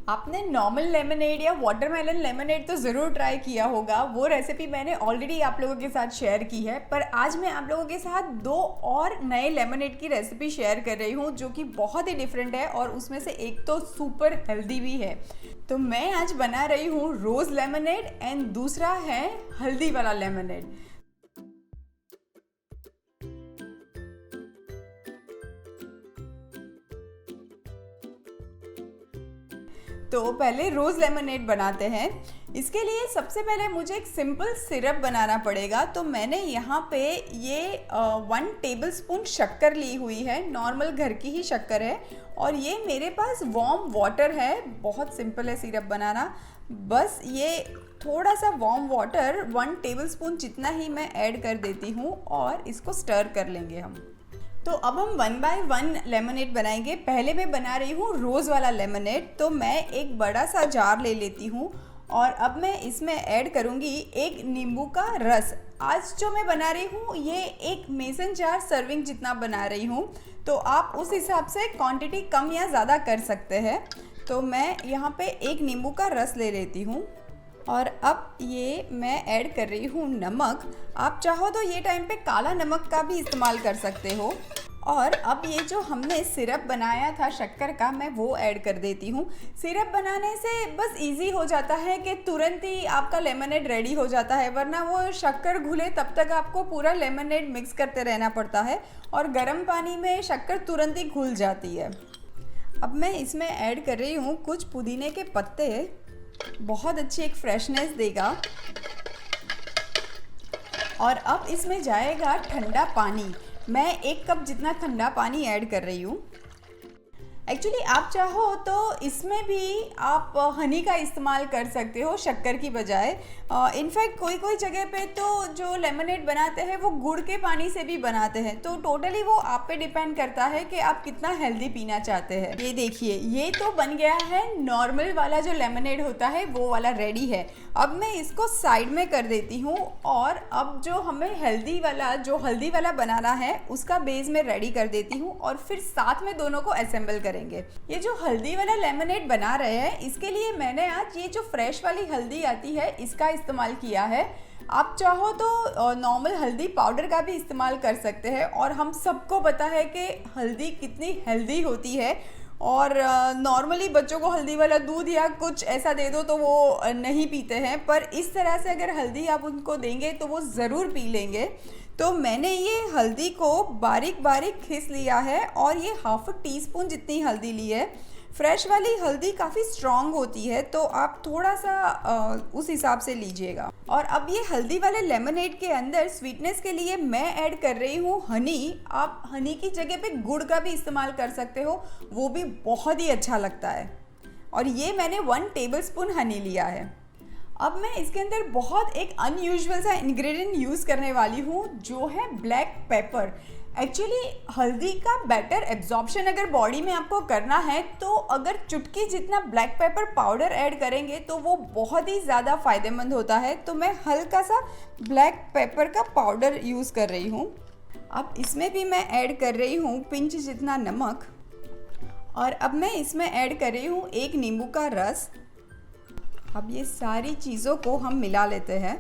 आपने normal lemonade या watermelon lemonade तो ज़रूर ट्राई किया होगा। वो रेसिपी मैंने ऑलरेडी आप लोगों के साथ शेयर की है, पर आज मैं आप लोगों के साथ दो और नए लेमनेड की रेसिपी शेयर कर रही हूँ जो कि बहुत ही डिफरेंट है और उसमें से एक तो सुपर हेल्दी भी है। तो मैं आज बना रही हूँ रोज़ लेमनेड एंड दूसरा है हल्दी वाला लेमनेड। तो पहले रोज़ लेमनेड बनाते हैं। इसके लिए सबसे पहले मुझे एक सिंपल सिरप बनाना पड़ेगा। तो मैंने यहाँ पे ये 1 टेबलस्पून शक्कर ली हुई है, नॉर्मल घर की ही शक्कर है, और ये मेरे पास वार्म वाटर है। बहुत सिंपल है सिरप बनाना। बस ये थोड़ा सा वार्म वाटर 1 टेबलस्पून जितना ही मैं ऐड कर देती हूँ और इसको स्टर कर लेंगे हम। तो अब हम 1 बाय 1 लेमनेड बनाएंगे। पहले मैं बना रही हूँ रोज़ वाला लेमनेड। तो मैं एक बड़ा सा जार ले लेती हूँ और अब मैं इसमें ऐड करूँगी एक नींबू का रस। आज जो मैं बना रही हूँ ये एक मेसन जार सर्विंग जितना बना रही हूँ, तो आप उस हिसाब से क्वांटिटी कम या ज़्यादा कर सकते हैं। तो मैं यहाँ पे एक नींबू का रस ले लेती हूँ और अब ये मैं ऐड कर रही हूँ नमक। आप चाहो तो ये टाइम पे काला नमक का भी इस्तेमाल कर सकते हो। और अब ये जो हमने सिरप बनाया था शक्कर का, मैं वो ऐड कर देती हूँ। सिरप बनाने से बस इजी हो जाता है कि तुरंत ही आपका लेमनेड रेडी हो जाता है, वरना वो शक्कर घुले तब तक आपको पूरा लेमनेड मिक्स करते रहना पड़ता है और गर्म पानी में शक्कर तुरंत ही घुल जाती है। अब मैं इसमें ऐड कर रही हूँ कुछ पुदीने के पत्ते, बहुत अच्छी एक फ्रेशनेस देगा। और अब इसमें जाएगा ठंडा पानी। मैं 1 कप जितना ठंडा पानी ऐड कर रही हूँ। एक्चुअली आप चाहो तो इसमें भी आप हनी का इस्तेमाल कर सकते हो शक्कर की बजाय। इनफैक्ट कोई जगह पे तो जो लेमनेड बनाते हैं वो गुड़ के पानी से भी बनाते हैं। तो टोटली वो आप पे डिपेंड करता है कि आप कितना हेल्दी पीना चाहते हैं। ये देखिए, ये तो बन गया है नॉर्मल वाला जो लेमनेड होता है वो वाला रेडी है। अब मैं इसको साइड में कर देती हूँ और अब जो हमें हल्दी वाला बनाना है उसका बेस में रेडी कर देती हूँ और फिर साथ में दोनों को असेंबल करेंगे। ये जो हल्दी वाला लेमनेड बना रहे हैं इसके लिए मैंने आज ये जो फ्रेश वाली हल्दी आती है इसका इस्तेमाल किया है। आप चाहो तो नॉर्मल हल्दी पाउडर का भी इस्तेमाल कर सकते हैं। और हम सबको पता है कि हल्दी कितनी हेल्दी होती है और नॉर्मली बच्चों को हल्दी वाला दूध या कुछ ऐसा दे दो तो वो नहीं पीते हैं, पर इस तरह से अगर हल्दी आप उनको देंगे तो वो ज़रूर पी लेंगे। तो मैंने ये हल्दी को बारीक बारीक घिस लिया है और ये 1/2 टीस्पून जितनी हल्दी ली है। फ्रेश वाली हल्दी काफ़ी स्ट्रॉन्ग होती है तो आप थोड़ा सा उस हिसाब से लीजिएगा। और अब ये हल्दी वाले लेमनेड के अंदर स्वीटनेस के लिए मैं ऐड कर रही हूँ हनी। आप हनी की जगह पे गुड़ का भी इस्तेमाल कर सकते हो, वो भी बहुत ही अच्छा लगता है। और ये मैंने 1 टेबलस्पून हनी लिया है। अब मैं इसके अंदर बहुत एक अनयूजुअल सा इंग्रेडिएंट यूज़ करने वाली हूँ जो है ब्लैक पेपर। एक्चुअली हल्दी का बेटर एब्जॉर्प्शन अगर बॉडी में आपको करना है तो अगर चुटकी जितना ब्लैक पेपर पाउडर ऐड करेंगे तो वो बहुत ही ज़्यादा फ़ायदेमंद होता है। तो मैं हल्का सा ब्लैक पेपर का पाउडर यूज़ कर रही हूँ। अब इसमें भी मैं ऐड कर रही हूँ पिंच जितना नमक। और अब मैं इसमें ऐड कर रही हूँ 1 नींबू का रस। अब ये सारी चीज़ों को हम मिला लेते हैं।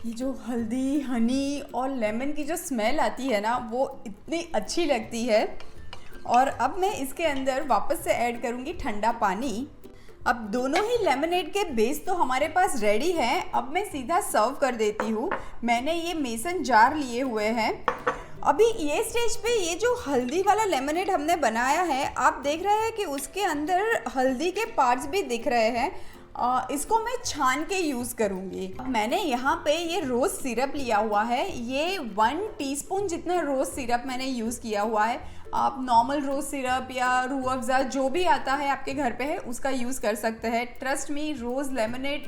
ये जो हल्दी, हनी और लेमन की जो स्मेल आती है ना वो इतनी अच्छी लगती है। और अब मैं इसके अंदर वापस से ऐड करूँगी ठंडा पानी। अब दोनों ही लेमनेड के बेस तो हमारे पास रेडी हैं। अब मैं सीधा सर्व कर देती हूँ। मैंने ये मेसन जार लिए हुए हैं। अभी ये स्टेज पे ये जो हल्दी वाला लेमनेड हमने बनाया है, आप देख रहे हैं कि उसके अंदर हल्दी के पार्ट्स भी दिख रहे हैं। इसको मैं छान के यूज़ करूँगी। मैंने यहाँ पे ये रोज़ सिरप लिया हुआ है। ये 1 टीस्पून जितना रोज़ सिरप मैंने यूज़ किया हुआ है। आप नॉर्मल रोज़ सिरप या रूह अफ़ज़ा जो भी आता है आपके घर पे है उसका यूज़ कर सकते हैं। ट्रस्ट मी, रोज़ लेमनेड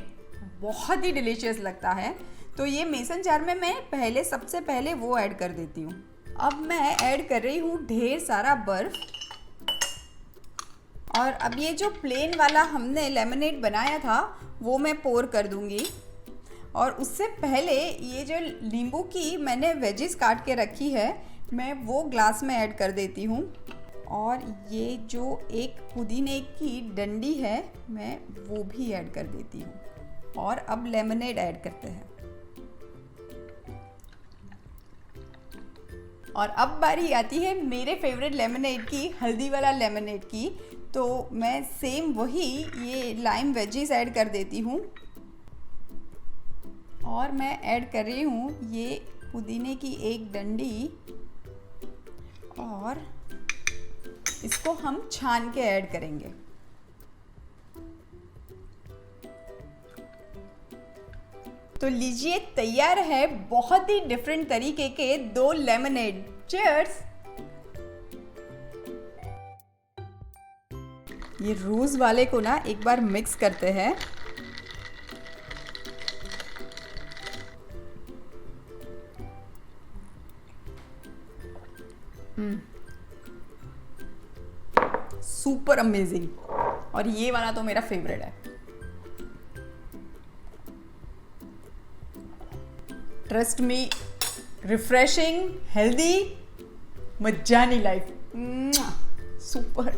बहुत ही डिलीशियस लगता है। तो ये मेसन जार में मैं सबसे पहले वो ऐड कर देती हूँ। अब मैं ऐड कर रही हूँ ढेर सारा बर्फ़। और अब ये जो प्लेन वाला हमने लेमनेड बनाया था वो मैं पोर कर दूँगी। और उससे पहले ये जो नींबू की मैंने वेजिस काट के रखी है मैं वो ग्लास में ऐड कर देती हूँ। और ये जो एक पुदीने की डंडी है मैं वो भी ऐड कर देती हूँ। और अब लेमनेड ऐड करते हैं। और अब बारी आती है मेरे फेवरेट लेमनेड की, हल्दी वाला लेमनेड की। तो मैं सेम वही ये लाइम वेजीज ऐड कर देती हूँ और मैं ऐड कर रही हूँ ये पुदीने की एक डंडी और इसको हम छान के ऐड करेंगे। तो लीजिए तैयार है बहुत ही डिफरेंट तरीके के 2 लेमनेड। चीयर्स। ये रोज वाले को ना एक बार मिक्स करते हैं। Super amazing. और ये वाला तो मेरा फेवरेट है। ट्रस्ट मी, रिफ्रेशिंग, हेल्दी, मजानी लाइफ। सुपर।